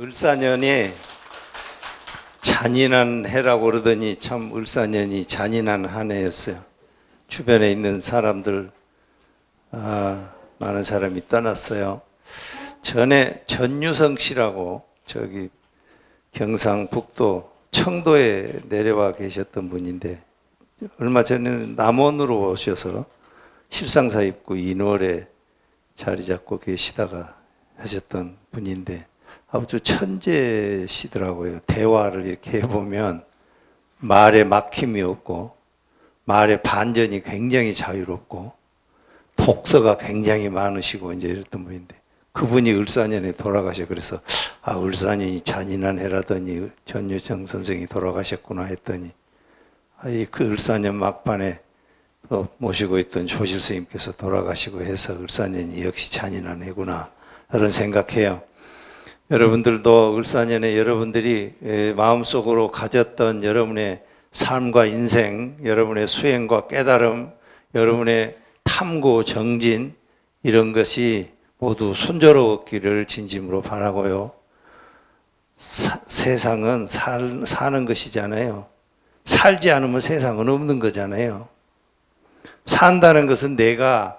을사년이 잔인한 해라고 그러더니 참 을사년이 잔인한 한 해였어요. 주변에 있는 사람들 많은 사람이 떠났어요. 전에 전유성 씨라고 저기 경상북도 청도에 내려와 계셨던 분인데 얼마 전에는 남원으로 오셔서 실상사 입구 인월에 자리 잡고 계시다가 하셨던 분인데 아주 천재시더라고요. 대화를 이렇게 해보면 말에 막힘이 없고 말의 반전이 굉장히 자유롭고 독서가 굉장히 많으시고 이제 이랬던 분인데 그분이 을사년에 돌아가셔. 그래서 을사년이 잔인한 해라더니 전유성 선생이 돌아가셨구나 했더니 그 을사년 막판에 모시고 있던 조실 스님께서 돌아가시고 해서 을사년이 역시 잔인한 해구나 그런 생각해요. 여러분들도 을사년에 여러분들이 마음속으로 가졌던 여러분의 삶과 인생, 여러분의 수행과 깨달음, 여러분의 탐구, 정진 이런 것이 모두 순조로웠기를 진심으로 바라고요. 세상은 사는 것이잖아요. 살지 않으면 세상은 없는 거잖아요. 산다는 것은 내가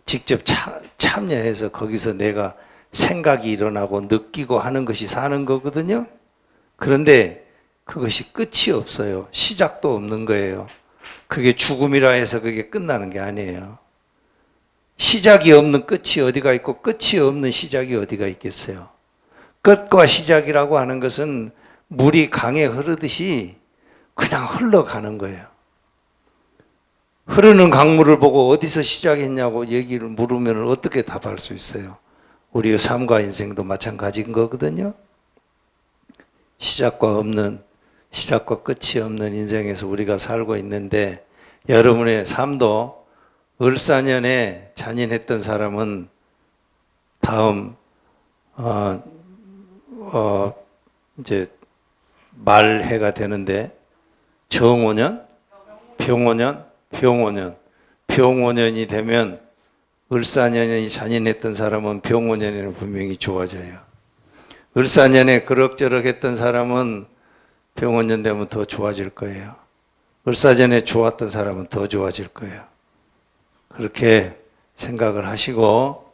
직접 참여해서 거기서 내가 생각이 일어나고 느끼고 하는 것이 사는 거거든요. 그런데 그것이 끝이 없어요. 시작도 없는 거예요. 그게 죽음이라 해서 그게 끝나는 게 아니에요. 시작이 없는 끝이 어디가 있고 끝이 없는 시작이 어디가 있겠어요. 끝과 시작이라고 하는 것은 물이 강에 흐르듯이 그냥 흘러가는 거예요. 흐르는 강물을 보고 어디서 시작했냐고 얘기를 물으면 어떻게 답할 수 있어요? 우리의 삶과 인생도 마찬가지인 거거든요. 시작과 끝이 없는 인생에서 우리가 살고 있는데 여러분의 삶도 을사년에 잔인했던 사람은 다음 이제 말해가 되는데 정오년, 병오년이 되면 을사년이 잔인했던 사람은 병오년에는 분명히 좋아져요. 을사년에 그럭저럭 했던 사람은 병오년 되면 더 좋아질 거예요. 을사년에 좋았던 사람은 더 좋아질 거예요. 그렇게 생각을 하시고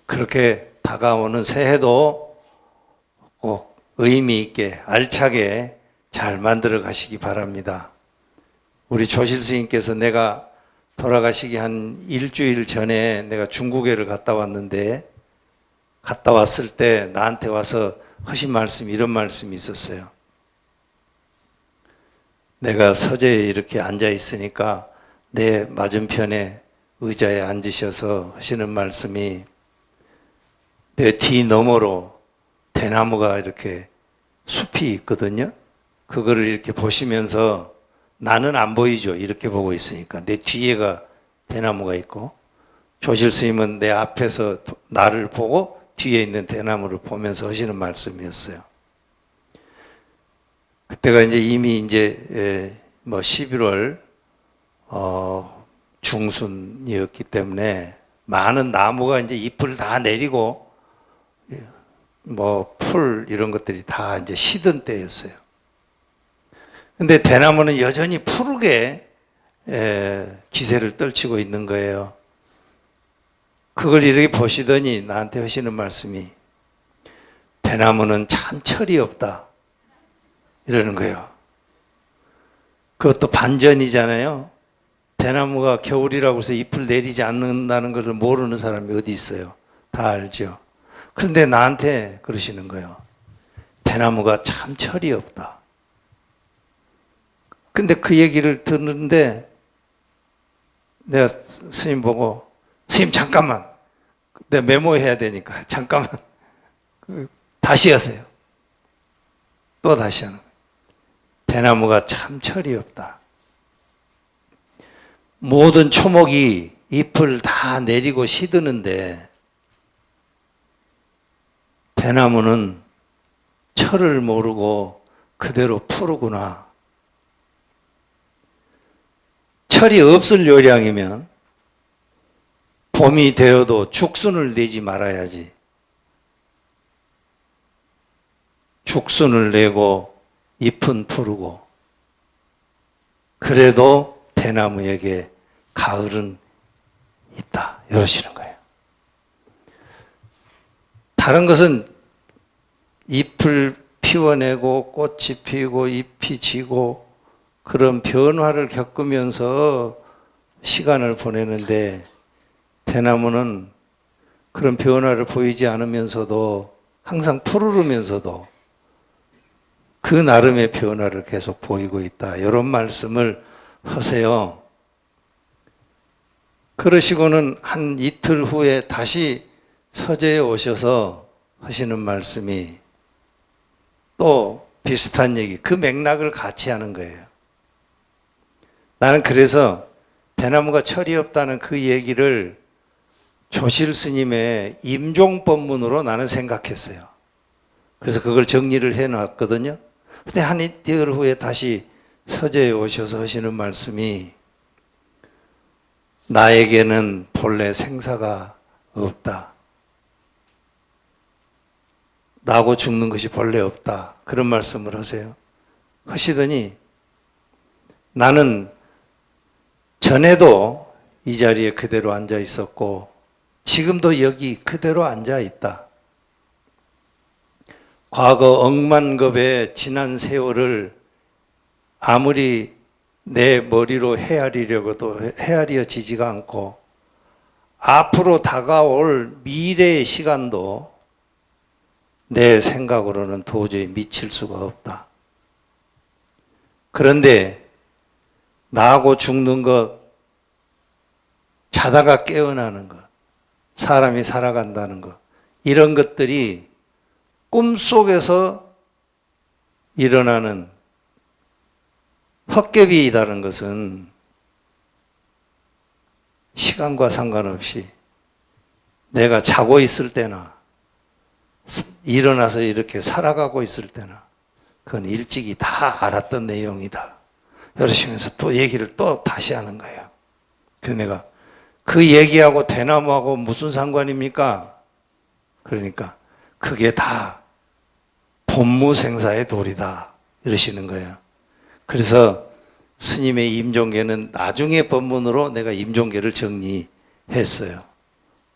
그렇게 다가오는 새해도 꼭 의미 있게 알차게 잘 만들어 가시기 바랍니다. 우리 조실 스님께서 내가 돌아가시기 한 일주일 전에 내가 중국에를 갔다 왔는데 갔다 왔을 때 나한테 와서 하신 말씀 이런 말씀이 있었어요. 내가 서재에 이렇게 앉아 있으니까 내 맞은편에 의자에 앉으셔서 하시는 말씀이 내 뒤 너머로 대나무가 이렇게 숲이 있거든요. 그거를 이렇게 보시면서 나는 안 보이죠. 이렇게 보고 있으니까 내 뒤에가 대나무가 있고 조실 스님은 내 앞에서 나를 보고 뒤에 있는 대나무를 보면서 하시는 말씀이었어요. 그때가 이미 11월 중순이었기 때문에 많은 나무가 이제 잎을 다 내리고 풀 이런 것들이 다 이제 시든 때였어요. 근데 대나무는 여전히 푸르게 기세를 떨치고 있는 거예요. 그걸 이렇게 보시더니 나한테 하시는 말씀이 대나무는 참 철이 없다 이러는 거예요. 그것도 반전이잖아요. 대나무가 겨울이라고 해서 잎을 내리지 않는다는 것을 모르는 사람이 어디 있어요. 다 알죠. 그런데 나한테 그러시는 거예요. 대나무가 참 철이 없다. 근데 그 얘기를 듣는데 내가 스님 보고 스님 잠깐만 내가 메모해야 되니까 잠깐만 다시 하세요. 또 다시 하는 거예요. 대나무가 참 철이 없다. 모든 초목이 잎을 다 내리고 시드는데 대나무는 철을 모르고 그대로 푸르구나. 철이 없을 요량이면 봄이 되어도 죽순을 내지 말아야지. 죽순을 내고 잎은 푸르고 그래도 대나무에게 가을은 있다. 이러시는 거예요. 다른 것은 잎을 피워내고 꽃이 피고 잎이 지고 그런 변화를 겪으면서 시간을 보내는데 대나무는 그런 변화를 보이지 않으면서도 항상 푸르르면서도 그 나름의 변화를 계속 보이고 있다. 이런 말씀을 하세요. 그러시고는 한 이틀 후에 다시 서재에 오셔서 하시는 말씀이 또 비슷한 얘기, 그 맥락을 같이 하는 거예요. 나는 그래서 대나무가 철이 없다는 그 얘기를 조실 스님의 임종법문으로 나는 생각했어요. 그래서 그걸 정리를 해놨거든요. 근데 한 이틀 후에 다시 서재에 오셔서 하시는 말씀이 나에게는 본래 생사가 없다. 나고 죽는 것이 본래 없다. 그런 말씀을 하세요. 하시더니 나는 전에도 이 자리에 그대로 앉아 있었고 지금도 여기 그대로 앉아 있다. 과거 억만겁의 지난 세월을 아무리 내 머리로 헤아리려고도 헤아려지지가 않고 앞으로 다가올 미래의 시간도 내 생각으로는 도저히 미칠 수가 없다. 그런데 나하고 죽는 것, 자다가 깨어나는 것, 사람이 살아간다는 것, 이런 것들이 꿈속에서 일어나는 헛개비이다는 것은 시간과 상관없이 내가 자고 있을 때나 일어나서 이렇게 살아가고 있을 때나 그건 일찍이 다 알았던 내용이다. 이러시면서 또 얘기를 또 다시 하는 거예요. 그래서 내가 그 얘기하고 대나무하고 무슨 상관입니까? 그러니까 그게 다 본무생사의 도리다. 이러시는 거예요. 그래서 스님의 임종계는 나중에 법문으로 내가 임종계를 정리했어요.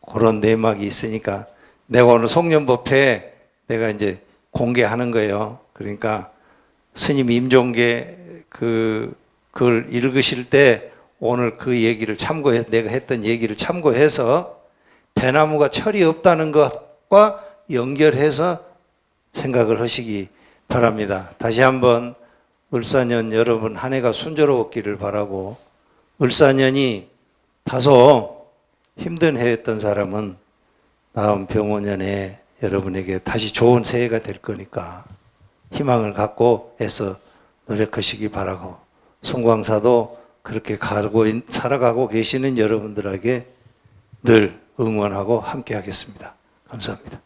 그런 내막이 있으니까 내가 오늘 송년법회 내가 이제 공개하는 거예요. 그러니까 스님 임종계 그걸 읽으실 때 오늘 그 얘기를 내가 했던 얘기를 참고해서 대나무가 철이 없다는 것과 연결해서 생각을 하시기 바랍니다. 다시 한번 을사년 여러분 한 해가 순조로웠기를 바라고, 을사년이 다소 힘든 해였던 사람은 다음 병오년에 여러분에게 다시 좋은 새해가 될 거니까 희망을 갖고 애써 노력하시기 바라고, 송광사도 그렇게 살아가고 계시는 여러분들에게 늘 응원하고 함께 하겠습니다. 감사합니다.